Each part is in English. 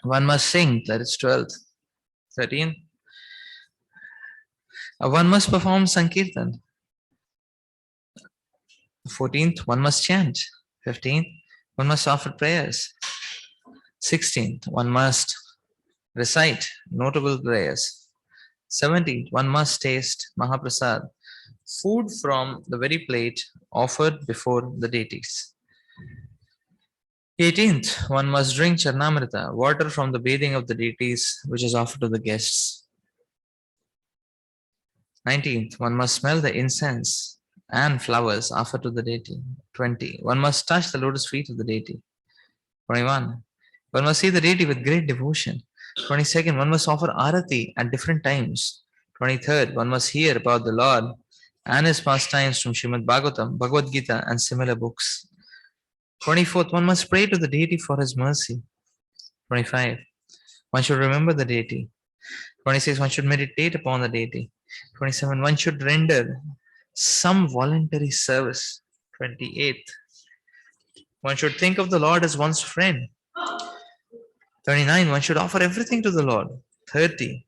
One must sing, that is 12th. 13. One must perform Sankirtan. 14th, one must chant. 15th, one must offer prayers. 16th, one must recite notable prayers. 17th, one must taste Mahaprasad, food from the very plate offered before the deities. 18th, one must drink Charnamrita, water from the bathing of the deities which is offered to the guests. 19th, one must smell the incense and flowers offered to the deity. 20, one must touch the lotus feet of the deity. 21, one must see the deity with great devotion. 22nd, one must offer arati at different times. 23rd, one must hear about the Lord and his pastimes from Srimad Bhagavatam, Bhagavad Gita, and similar books. 24th, one must pray to the deity for his mercy. 25, one should remember the deity. 26, one should meditate upon the deity. 27, one should render some voluntary service. 28th, one should think of the Lord as one's friend. 29, one should offer everything to the Lord. 30,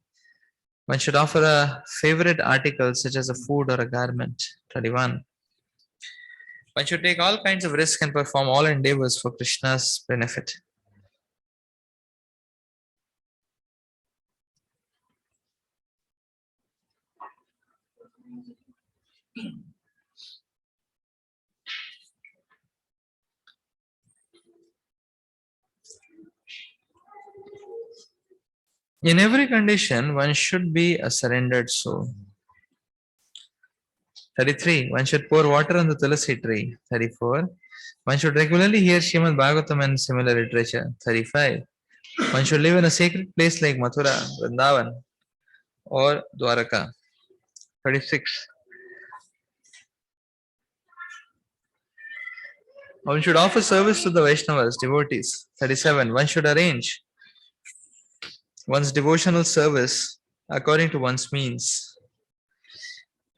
one should offer a favorite article such as a food or a garment. 31, one should take all kinds of risks and perform all endeavors for Krishna's benefit. In every condition, one should be a surrendered soul. 33. One should pour water on the tulsi tree. 34. One should regularly hear Srimad Bhagavatam and similar literature. 35. One should live in a sacred place like Mathura, Vrindavan, or Dwaraka. 36. One should offer service to the Vaishnavas, devotees. 37. One should arrange one's devotional service according to one's means.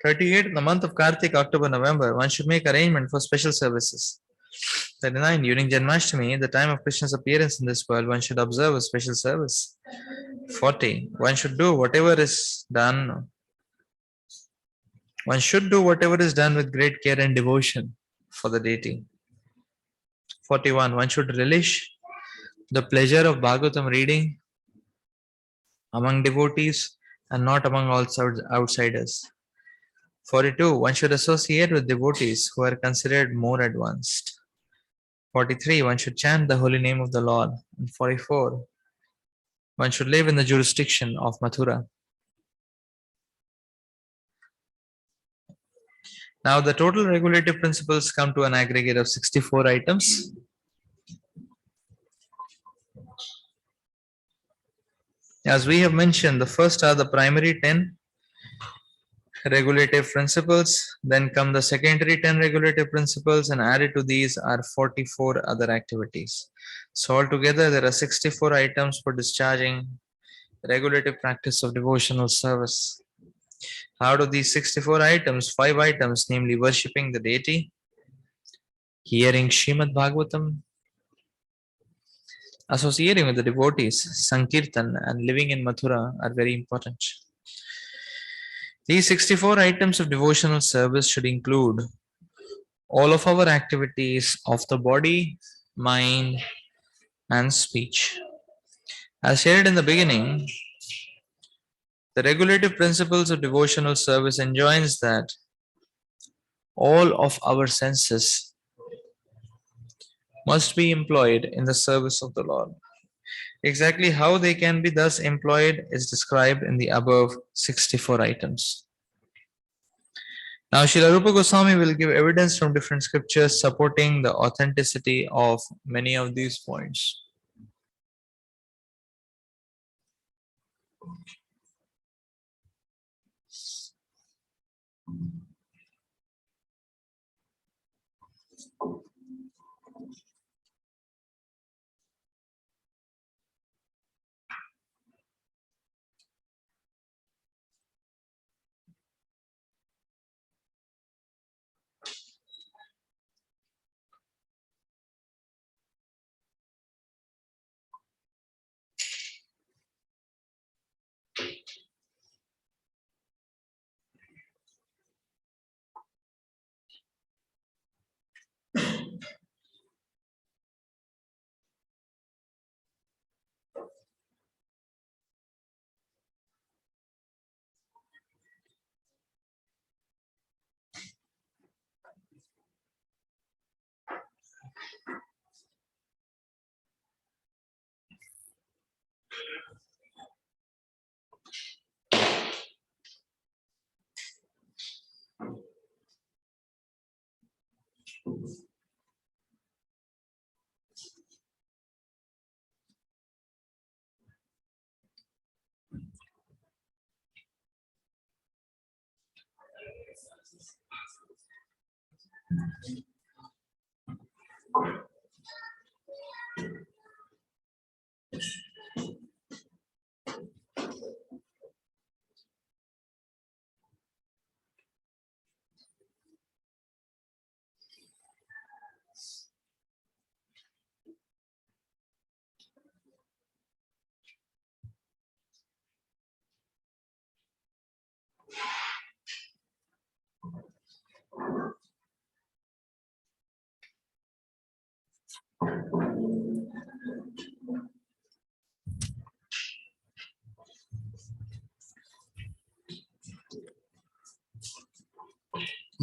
38. In the month of Kartik, October, November, one should make arrangement for special services. 39. During Janmashtami, the time of Krishna's appearance in this world, one should observe a special service. 40. One should do whatever is done. One should do whatever is done with great care and devotion for the deity. 41. One should relish the pleasure of Bhagavatam reading among devotees and not among all outsiders. 42. One should associate with devotees who are considered more advanced. 43. One should chant the holy name of the Lord. And 44. One should live in the jurisdiction of Mathura. Now the total regulative principles come to an aggregate of 64 items. As we have mentioned, the first are the primary 10 regulative principles, then come the secondary 10 regulative principles, and added to these are 44 other activities. So altogether there are 64 items for discharging regulative practice of devotional service. Out of these 64 items, 5 items, namely worshipping the deity, hearing Srimad Bhagavatam, associating with the devotees, Sankirtan, and living in Mathura are very important. These 64 items of devotional service should include all of our activities of the body, mind, and speech. As shared in the beginning, the regulative principles of devotional service enjoins that all of our senses must be employed in the service of the Lord. Exactly how they can be thus employed is described in the above 64 items. Now, Srila Rupa Goswami will give evidence from different scriptures supporting the authenticity of many of these points.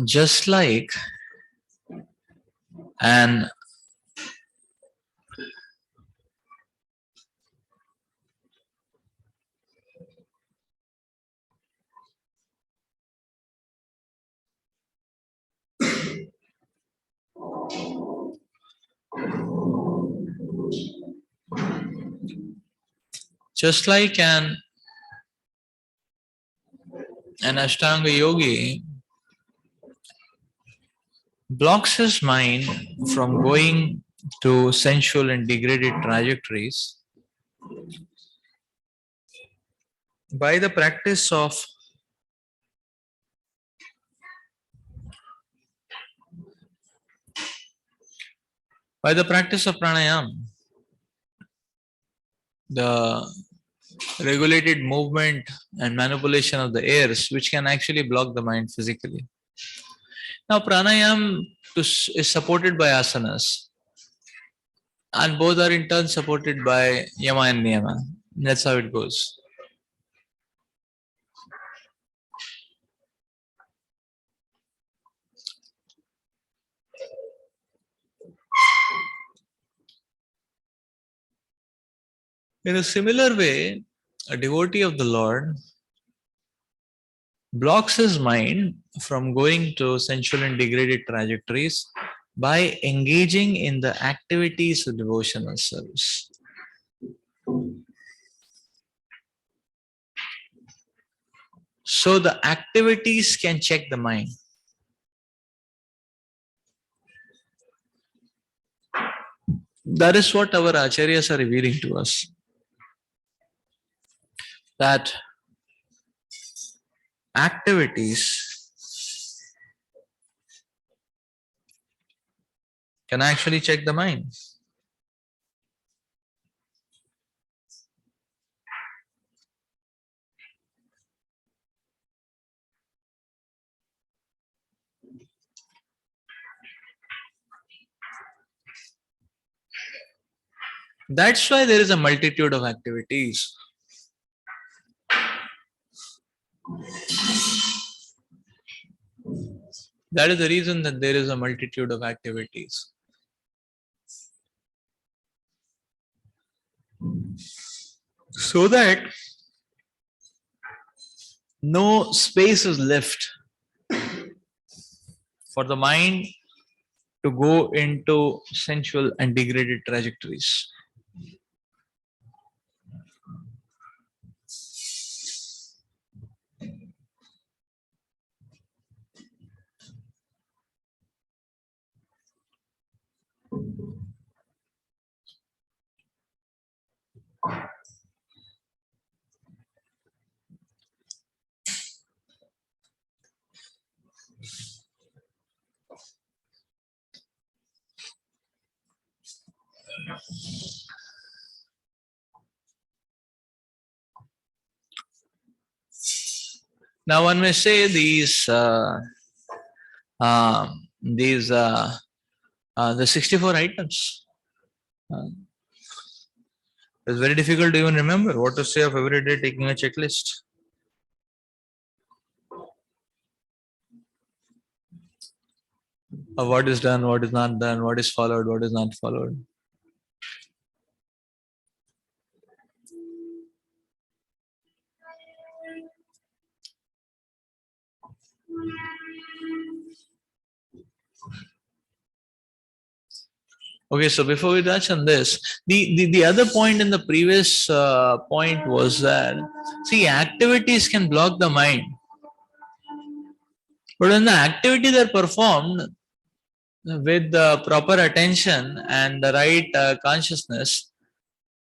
Just like an just like an Ashtanga yogi blocks his mind from going to sensual and degraded trajectories by the practice of pranayam, the regulated movement and manipulation of the airs, which can actually block the mind physically. Now, pranayam is supported by asanas, and both are in turn supported by yama and niyama. That's how it goes. In a similar way, a devotee of the Lord blocks his mind from going to sensual and degraded trajectories by engaging in the activities of devotional service. So the activities can check the mind. That is what our acharyas are revealing to us. That activities can actually check the mind. That's why there is a multitude of activities. That is the reason that there is a multitude of activities. So that no space is left for the mind to go into sensual and degraded trajectories. Now, one may say the 64 items. It's very difficult to even remember what to say of every day taking a checklist. Of what is done, what is not done, what is followed, what is not followed. Okay, so before we touch on this, the other point in the previous point was that, see, activities can block the mind, but when the activities are performed with the proper attention and the right consciousness,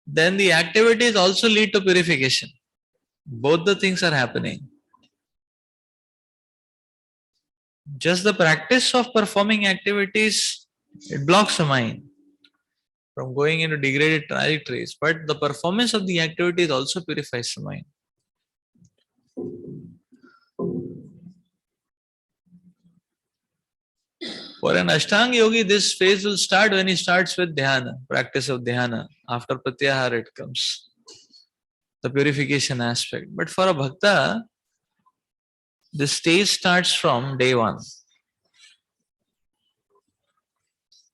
then the activities also lead to purification. Both the things are happening. Just the practice of performing activities, it blocks the mind from going into degraded trajectories, but the performance of the activities also purifies the mind. For an Ashtanga yogi, this phase will start when he starts with dhyana, practice of dhyana. After pratyahara, it comes the purification aspect. But for a bhakta, the stage starts from day one.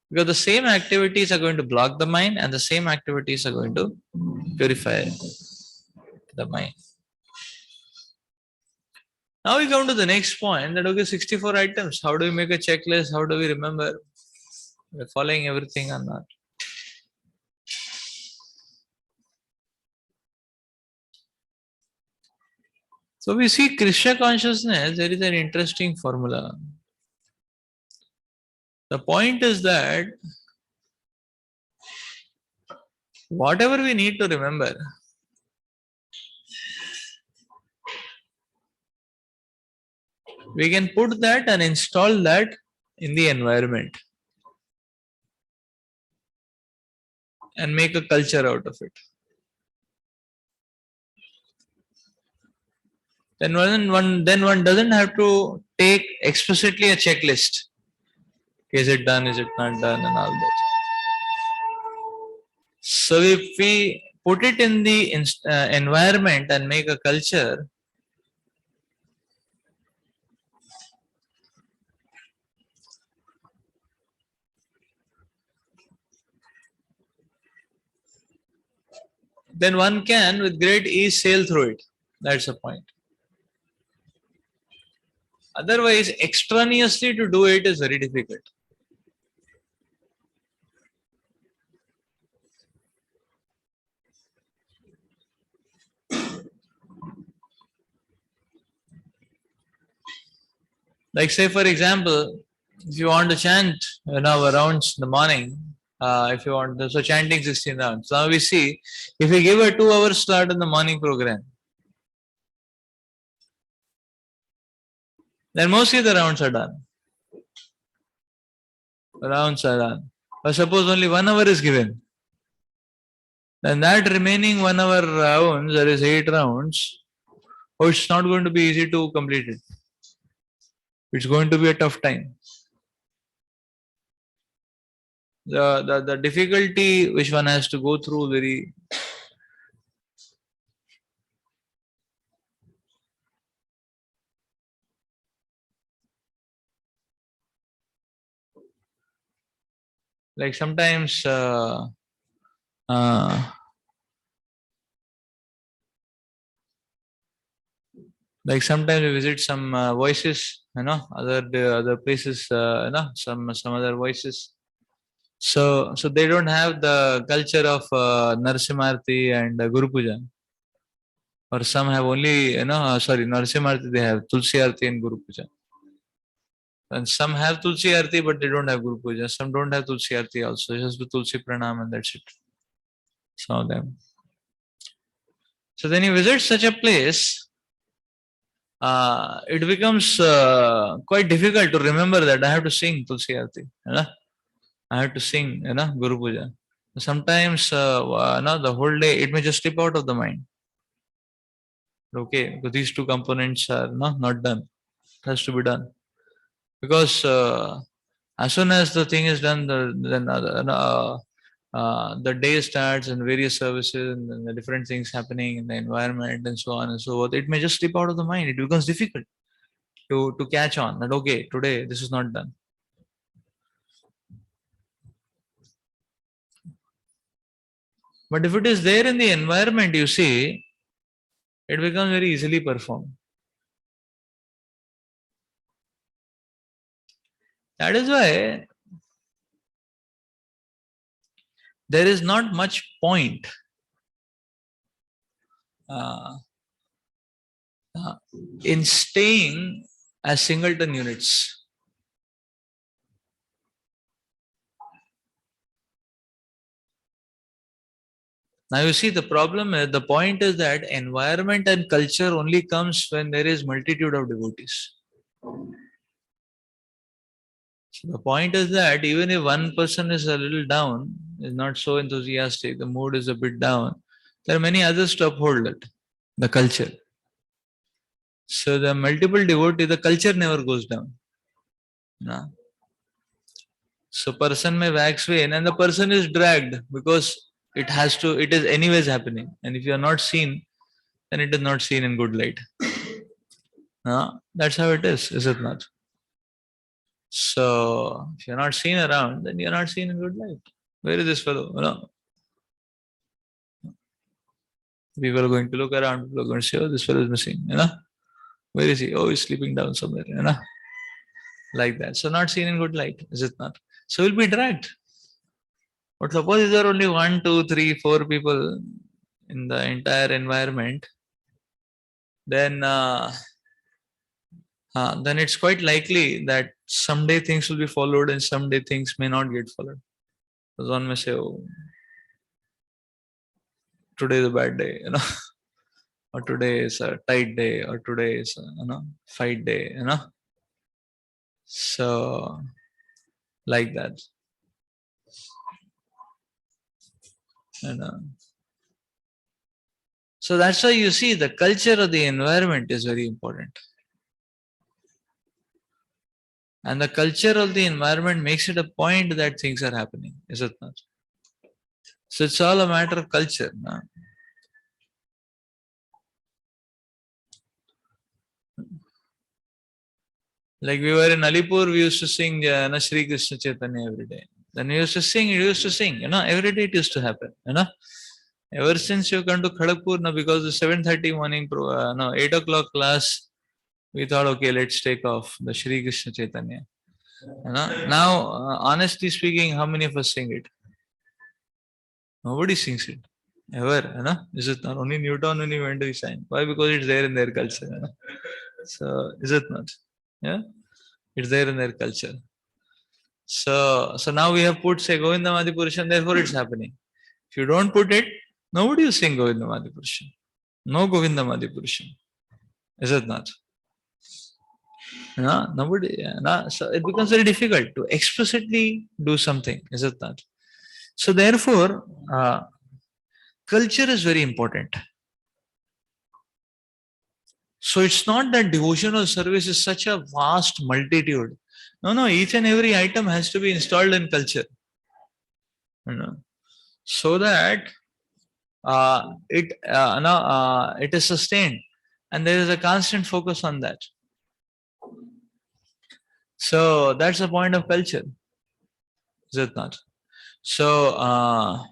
Because the same activities are going to block the mind and the same activities are going to purify the mind. Now we come to the next point that, okay, 64 items. How do we make a checklist? How do we remember? We're following everything or not? So we see Krishna consciousness, there is an interesting formula. The point is that whatever we need to remember, we can put that and install that in the environment and make a culture out of it. Then one doesn't have to take explicitly a checklist. Is it done? Is it not done? And all that. So if we put it in the environment and make a culture, then one can with great ease sail through it. That's the point. Otherwise, extraneously to do it is very difficult. Like, say, for example, if you want to chant, rounds in the morning, if you want, so chanting 16 rounds. Now we see, if we give a 2 hour slot in the morning program, then mostly the rounds are done. Rounds are done. But suppose only 1 hour is given, then that remaining 1 hour rounds, there is 8 rounds, oh, it's not going to be easy to complete it. It's going to be a tough time. The difficulty which one has to go through very. Like sometimes uh, like sometimes we visit some voices, other places, some other voices. So they don't have the culture of Narsimarti and Guru Puja. Or some have only, Narsimarti they have Tulsi Arti and Guru Puja. And some have Tulsi Arti but they don't have Guru Puja. Some don't have Tulsi Arti also, just do Tulsi Pranam and that's it. Some of them. So then you visit such a place, it becomes quite difficult to remember that I have to sing Tulsi Arti. I have to sing, Guru Puja. Sometimes, the whole day it may just slip out of the mind. Okay, because these two components are not done. It has to be done because as soon as the thing is done, the day starts and various services and the different things happening in the environment and so on and so forth. It may just slip out of the mind. It becomes difficult to catch on that, okay, today this is not done. But if it is there in the environment, you see, it becomes very easily performed. That is why there is not much point uh, in staying as singleton units. Now you see, the problem is, the point is that environment and culture only comes when there is multitude of devotees. So the point is that even if one person is a little down, is not so enthusiastic, the mood is a bit down, there are many others to uphold it, the culture. So the multiple devotee, the culture never goes down. No. So person may wax wane and the person is dragged because it is anyways happening. And if you are not seen, then it is not seen in good light. No? That's how it is it not? So if you're not seen around, then you're not seen in good light. Where is this fellow? People are going to look around, people are going to say, oh, this fellow is missing, Where is he? Oh, he's sleeping down somewhere, Like that. So not seen in good light, is it not? So we'll be dragged. But suppose there are only 1, 2, 3, 4 people in the entire environment, then then it's quite likely that someday things will be followed and someday things may not get followed. Because one may say, oh, today is a bad day, or today is a tight day, or today is fight day, So like that. And, so that's why you see the culture of the environment is very important. And the culture of the environment makes it a point that things are happening, is it not? So it's all a matter of culture. No? Like we were in Alipur, we used to sing Shri Krishna Chaitanya every day. Then we used to sing, every day it used to happen, Ever since you come to Kharagpur, because the 7:30 morning, 8 o'clock class, we thought, okay, let's take off the Shri Krishna Chaitanya. Now, honestly speaking, how many of us sing it? Nobody sings it. Ever, Is it not? Only Newton when he went to sign. Why? Because it's there in their culture, So, is it not? Yeah? It's there in their culture. So now we have put, say, Govindamadi Purusham, therefore it's happening. If you don't put it, nobody will sing Govindamadi Purusham. No Govindamadi Purusham. Is it not? No, nobody. No, so it becomes very difficult to explicitly do something. Is it not? So therefore, culture is very important. So it's not that devotional service is such a vast multitude. No, each and every item has to be installed in culture. So that it is sustained and there is a constant focus on that. So that's the point of culture, is it not? So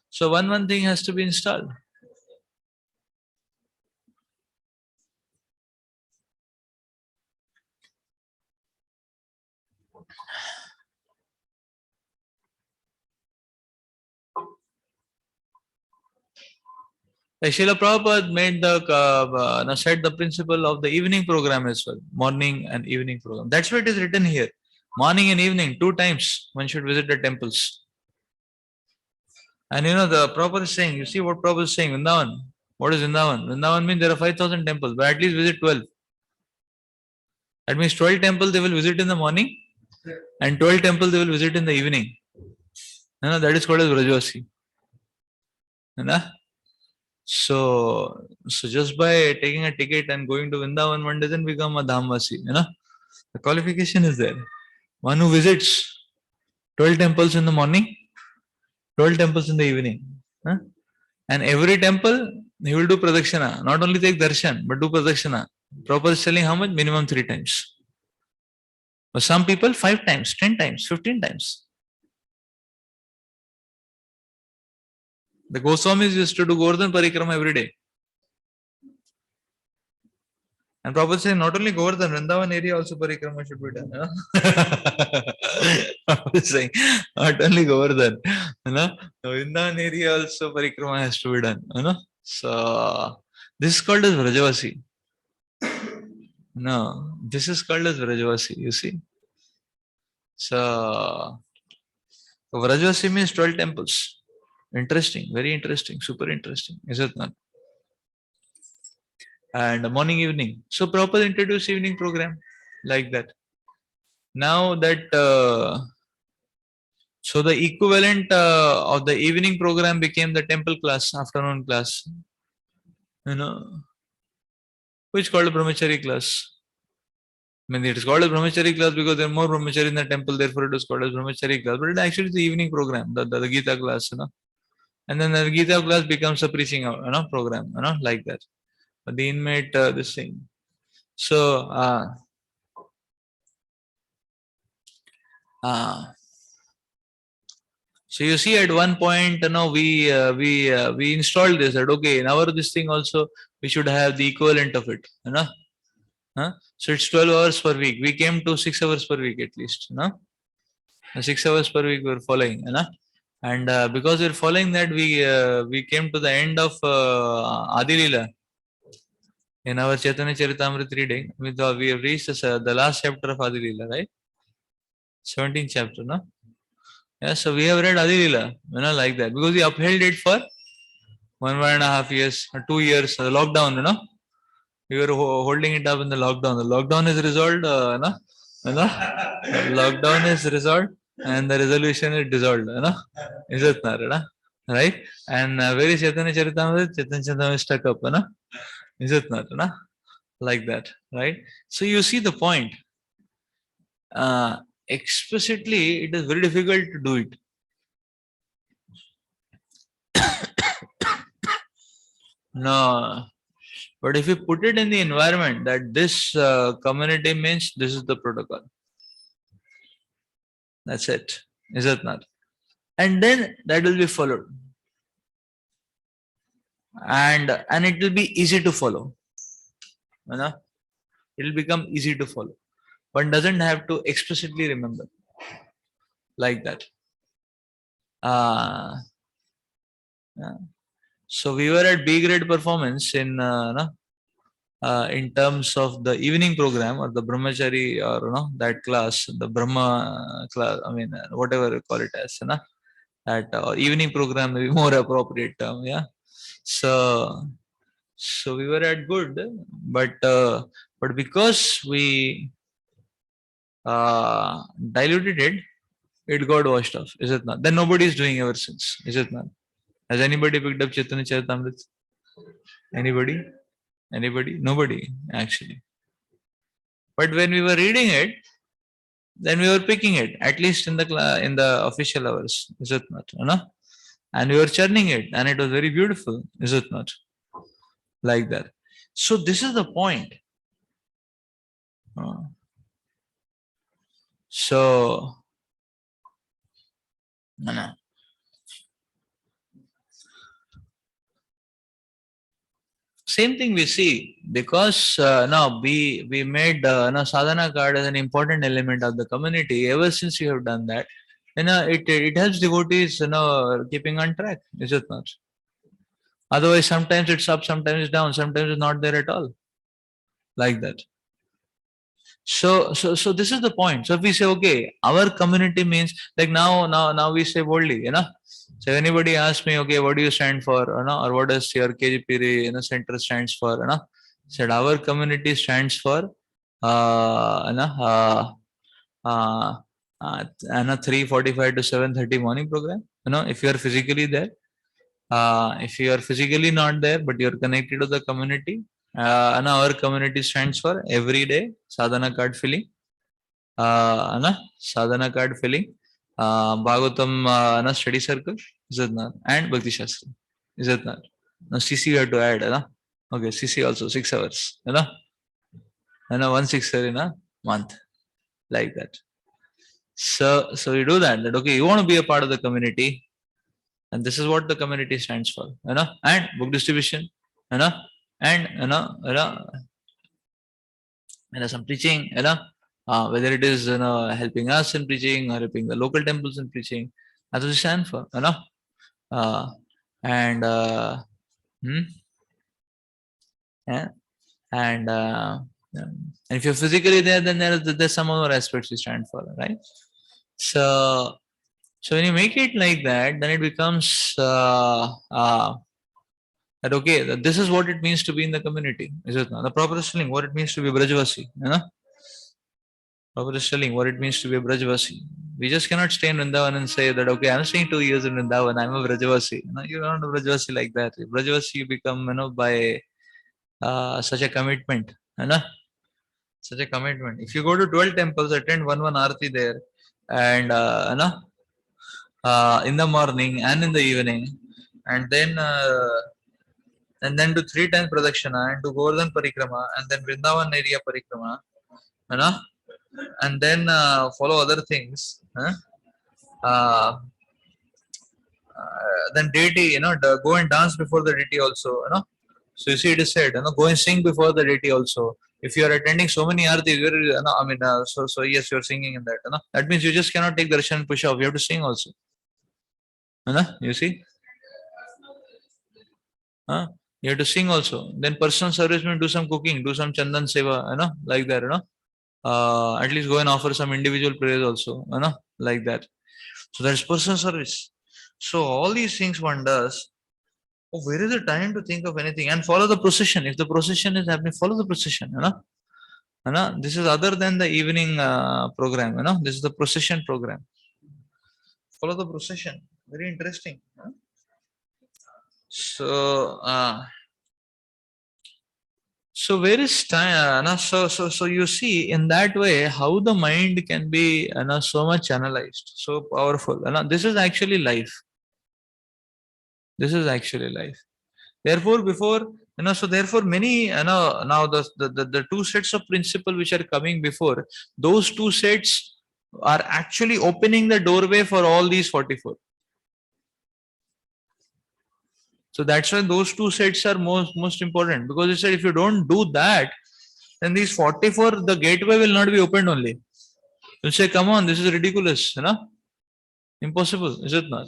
so one thing has to be installed. Like Srila Prabhupada made set the principle of the evening program as well, morning and evening program. That's why it is written here. Morning and evening, 2 times one should visit the temples. And the Prabhupada is saying, you see what Prabhupada is saying, Vrindavan. What is Vrindavan? Vrindavan means there are 5,000 temples, but at least visit 12. That means 12 temples they will visit in the morning and 12 temples they will visit in the evening. That is called as Vrajvasi. So just by taking a ticket and going to Vrindavan, one doesn't become a Dhamvasi. The qualification is there. One who visits 12 temples in the morning, 12 temples in the evening. And every temple, he will do pradakshina. Not only take darshan, but do pradakshina. Prabhupada is telling how much? Minimum 3 times. But some people 5 times, 10 times, 15 times. The Goswamis used to do Govardhan Parikrama every day. And Prabhupada saying not only Govardhan, Vrindavan area also parikrama should be done. You know? Prabhupada saying not only Govardhan, you know, Vrindavan area also parikrama has to be done. You know? So this is called as Vrajavasi. No, this is called as Vrajavasi, you see. So Vrajavasi means 12 temples. Interesting, very interesting, super interesting, is it not? And morning, evening. So Prabhupada introduced evening program like that. Now that so the equivalent of the evening program became the temple class, afternoon class, you know, which is called a brahmachari class. I mean, it is called a brahmachari class because there are more brahmachari in the temple, therefore it is called as brahmachari class. But it actually is the evening program, the Gita class, you know. And then the Gita class becomes a preaching, you know, program, you know, like that. But the inmate, this thing. So, so you see, at one point, you know, we installed this. That okay, in our this thing also we should have the equivalent of it, you know. So it's 12 hours per week. We came to 6 hours per week at least, you know. 6 hours per week we're following, you know. And because we're following that, we came to the end of Adi Leela in our Chaitanya Charitamrita reading. We have reached the last chapter of Adi Leela, right? 17th chapter, no? Yeah, so we have read Adi Leela, you know, like that, because we upheld it for 1.5 years, or 2 years, the lockdown, you know. We were holding it up in the lockdown. The lockdown is resolved, no? You know? The lockdown is resolved and the resolution is dissolved, you know? Is it not, you know? Right? And where is Chaitanya Charitamrita? Chaitanya Charitamrita is stuck up, you know? Is it not, you know? Like that, right? So you see the point. Explicitly, it is very difficult to do it. No, but if you put it in the environment that this community means this is the protocol. That's it. Is it not? And then that will be followed. And it will be easy to follow. You know? It will become easy to follow. One doesn't have to explicitly remember like that. Yeah. So we were at B grade performance in terms of the evening program or the brahmachari or that class, the Brahma class. I mean, whatever you call it as, that evening program may be more appropriate term. Yeah. So we were at good, but because we diluted it, it got washed off. Is it not? Then nobody is doing ever since. Is it not? Has anybody picked up Chaitanya Charitamrita? Anybody? Anybody? Nobody, actually. But when we were reading it, then we were picking it, at least in the official hours. Is it not? You know? And we were churning it, and it was very beautiful. Is it not? Like that. So this is the point. So, no. Same thing we see, because now we made now sadhana card as an important element of the community. Ever since we have done that, it helps devotees keeping on track. Is it not? Otherwise, sometimes it's up, sometimes it's down, sometimes it's not there at all. Like that. So this is the point. So if we say, okay, our community means, like now we say boldly, So if anybody asks me, okay, what do you stand for, or what does your KGP center stands for, said our community stands for, 3:45 to 7:30 morning program. If you are physically there, if you are physically not there but you are connected to the community, and our community stands for every day sadhana card filling, sadhana card filling, Bhagavatam study circle, is it not? And Bhakti Shastra, is it not? Now CC you have to add, okay, CC also 6 hours, 1 6 hour in a month, like that. So you do that. Okay, you want to be a part of the community, and this is what the community stands for, and book distribution, and some preaching, whether it is helping us in preaching or helping the local temples in preaching, that's what we stand for, uh, and hmm, yeah, and and if you're physically there, then there's some other aspects we stand for, right? So when you make it like that, then it becomes that okay, this is what it means to be in the community, is it not? The proper is telling what it means to be Brajavasi, Prabhupada is telling what it means to be a Brajavasi. We just cannot stay in Vrindavan and say that, okay, I'm staying 2 years in Vrindavan, I'm a Brajavasi. You're not a Brajavasi like that. Brajavasi you become, by such a commitment. Such a commitment. If you go to 12 temples, attend one Aarti there, and in the morning and in the evening, and then do 3 times Pradakshina and do Govardhan Parikrama and then Vrindavan area Parikrama, you know, and then follow other things. Then deity, go and dance before the deity also, So you see, it is said, go and sing before the deity also. If you are attending so many artis, so yes, you are singing in that. That means you just cannot take darshan and push off. You have to sing also. You see? You have to sing also. Then personal service means do some cooking, do some chandan seva, like that, at least go and offer some individual prayers also, like that. So that's personal service. So all these things one does. Oh, where is the time to think of anything? And follow the procession. If the procession is happening, follow the procession. This is other than the evening program. This is the procession program. Follow the procession. Very interesting. So, so where is time? So you see in that way how the mind can be so much analyzed, so powerful. This is actually life. This is actually life. Therefore, before so therefore many now the two sets of principle which are coming before, those two sets are actually opening the doorway for all these 44. So that's why those two sets are most important, because you said if you don't do that, then these 44, the gateway will not be opened only. You'll say, come on, this is ridiculous, impossible, is it not?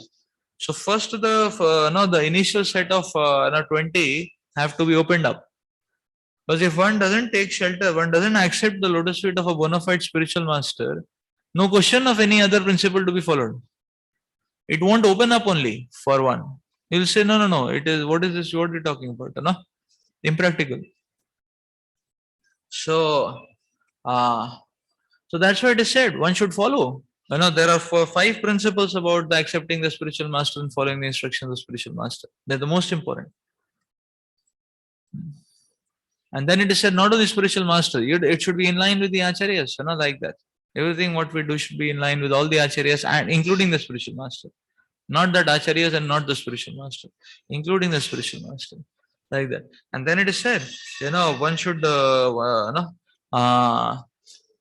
So first the initial set of 20 have to be opened up. Because if one doesn't take shelter, one doesn't accept the lotus feet of a bona fide spiritual master, no question of any other principle to be followed. It won't open up only for one. He'll say, no, it is, what is this, what are you talking about? Impractical. So, so that's why it is said, one should follow. There are 5 principles about the accepting the spiritual master and following the instructions of the spiritual master. They're the most important. And then it is said, not only spiritual master, it should be in line with the acharyas, like that. Everything what we do should be in line with all the acharyas, and including the spiritual master. Not that acharyas and not the spiritual master, including the spiritual master, like that. And then it is said, one should,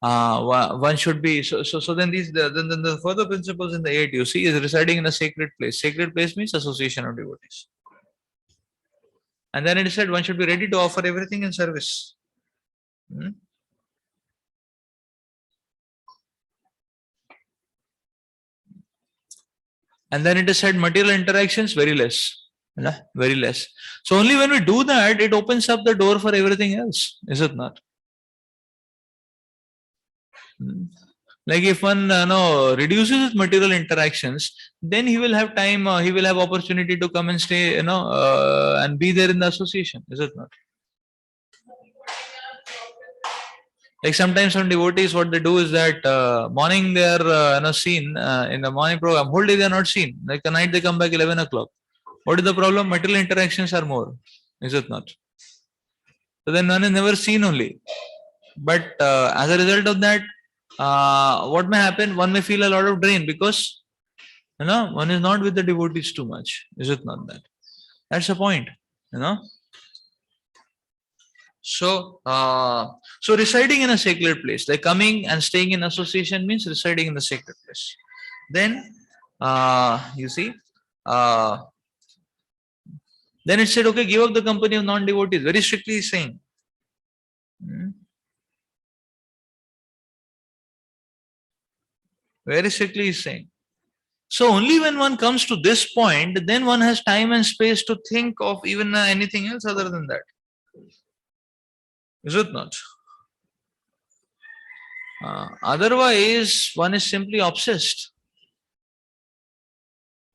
one should be so. Then then the further principles in the 8 you see is residing in a sacred place. Sacred place means association of devotees. And then it is said one should be ready to offer everything in service. And then it is said material interactions very less. Very less. So only when we do that, it opens up the door for everything else, is it not? Like if one reduces his material interactions, then he will have time, he will have opportunity to come and stay, and be there in the association, is it not? Like sometimes some devotees, what they do is that morning they are seen in the morning program, whole day they are not seen. Like the night they come back 11 o'clock. What is the problem? Material interactions are more, is it not? So then one is never seen only. But as a result of that, what may happen? One may feel a lot of drain because one is not with the devotees too much. Is it not that? That's the point. So, so residing in a sacred place, like coming and staying in association means residing in the sacred place. Then, you see, then it said, okay, give up the company of non-devotees. Very strictly saying. Very strictly he's saying. So only when one comes to this point, then one has time and space to think of even anything else other than that. Is it not? Otherwise, one is simply obsessed.